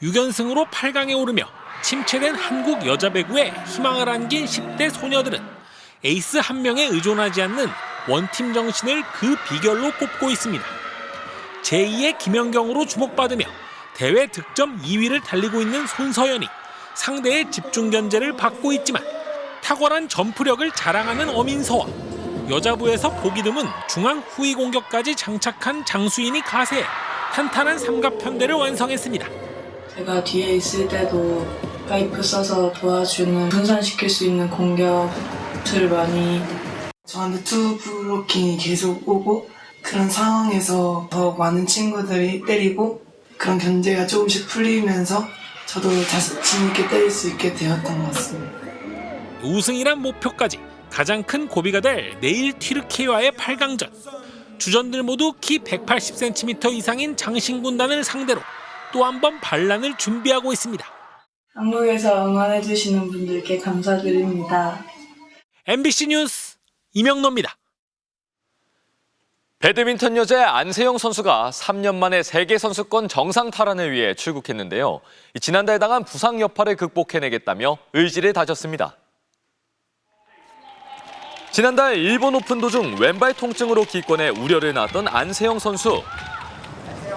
6연승으로 8강에 오르며 침체된 한국 여자 배구에 희망을 안긴 10대 소녀들은 에이스 한 명에 의존하지 않는 원팀 정신을 그 비결로 꼽고 있습니다. 제2의 김연경으로 주목받으며 대회 득점 2위를 달리고 있는 손서연이 상대의 집중 견제를 받고 있지만 탁월한 점프력을 자랑하는 엄인서와 여자부에서 보기 드문 중앙 후위 공격까지 장착한 장수인이 가세해 탄탄한 삼각편대를 완성했습니다. 제가 뒤에 있을 때도 파이프 써서 도와주는 분산시킬 수 있는 공격들을 많이 저한테 투 블로킹이 계속 오고 그런 상황에서 더 많은 친구들이 때리고 그런 견제가 조금씩 풀리면서 저도 자신 있게 때릴 수 있게 되었던 것 같습니다. 우승이란 목표까지 가장 큰 고비가 될 내일 튀르키예와의 8강전. 주전들 모두 키 180cm 이상인 장신군단을 상대로 또 한 번 반란을 준비하고 있습니다. 한국에서 응원해주시는 분들께 감사드립니다. MBC 뉴스 이명노입니다. 배드민턴 여자 안세영 선수가 3년 만에 세계선수권 정상 탈환을 위해 출국했는데요. 지난달 당한 부상 여파를 극복해내겠다며 의지를 다졌습니다. 지난달 일본 오픈 도중 왼발 통증으로 기권해 우려를 낳았던 안세영 선수.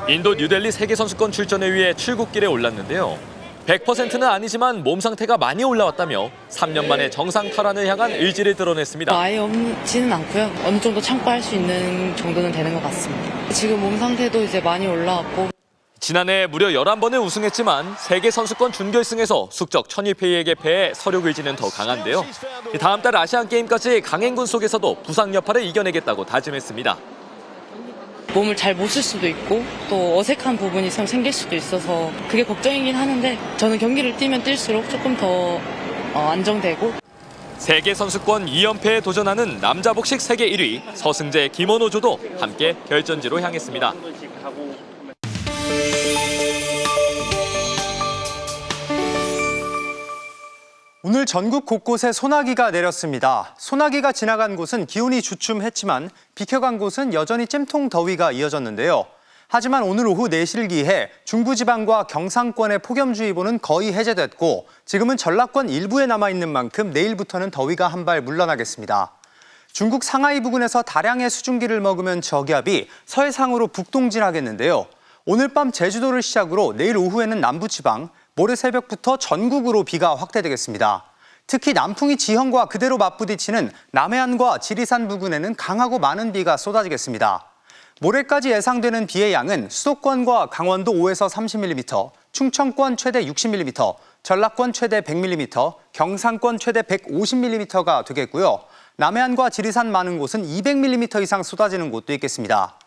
인도 뉴델리 세계선수권 출전을 위해 출국길에 올랐는데요. 100%는 아니지만 몸 상태가 많이 올라왔다며 3년 만에 정상 탈환을 향한 의지를 드러냈습니다. 아예 없지는 않고요. 어느 정도 참고 할 수 있는 정도는 되는 것 같습니다. 지금 몸 상태도 이제 많이 올라왔고. 지난해 무려 11번을 우승했지만 세계선수권 준결승에서 숙적 천일페이에게 패해 서력 의지는 더 강한데요. 다음 달 아시안게임까지 강행군 속에서도 부상 여파를 이겨내겠다고 다짐했습니다. 몸을 잘 못 쓸 수도 있고 또 어색한 부분이 참 생길 수도 있어서 그게 걱정이긴 하는데 저는 경기를 뛰면 뛸수록 조금 더 안정되고 세계선수권 2연패에 도전하는 남자 복식 세계 1위 서승재, 김원호조도 함께 결전지로 향했습니다. 오늘 전국 곳곳에 소나기가 내렸습니다. 소나기가 지나간 곳은 기온이 주춤했지만 비켜간 곳은 여전히 찜통 더위가 이어졌는데요. 하지만 오늘 오후 4시를 기해 중부지방과 경상권의 폭염주의보는 거의 해제됐고 지금은 전라권 일부에 남아있는 만큼 내일부터는 더위가 한 발 물러나겠습니다. 중국 상하이 부근에서 다량의 수증기를 머금은 저기압이 서해상으로 북동진하겠는데요. 오늘 밤 제주도를 시작으로 내일 오후에는 남부지방, 모레 새벽부터 전국으로 비가 확대되겠습니다. 특히 남풍이 지형과 그대로 맞부딪히는 남해안과 지리산 부근에는 강하고 많은 비가 쏟아지겠습니다. 모레까지 예상되는 비의 양은 수도권과 강원도 5에서 30mm, 충청권 최대 60mm, 전라권 최대 100mm, 경상권 최대 150mm가 되겠고요. 남해안과 지리산 많은 곳은 200mm 이상 쏟아지는 곳도 있겠습니다.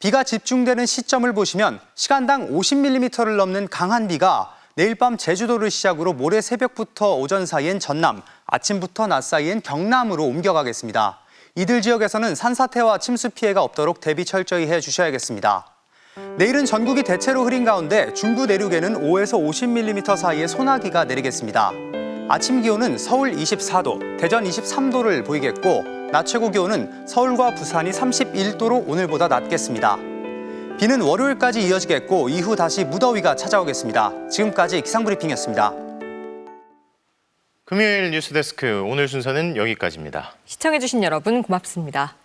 비가 집중되는 시점을 보시면 시간당 50mm를 넘는 강한 비가 내일 밤 제주도를 시작으로 모레 새벽부터 오전 사이엔 전남, 아침부터 낮 사이엔 경남으로 옮겨가겠습니다. 이들 지역에서는 산사태와 침수 피해가 없도록 대비 철저히 해주셔야겠습니다. 내일은 전국이 대체로 흐린 가운데 중부 내륙에는 5에서 50mm 사이의 소나기가 내리겠습니다. 아침 기온은 서울 24도, 대전 23도를 보이겠고 낮 최고 기온은 서울과 부산이 31도로 오늘보다 낮겠습니다. 비는 월요일까지 이어지겠고 이후 다시 무더위가 찾아오겠습니다. 지금까지 기상브리핑이었습니다. 금요일 뉴스데스크 오늘 순서는 여기까지입니다. 시청해주신 여러분 고맙습니다.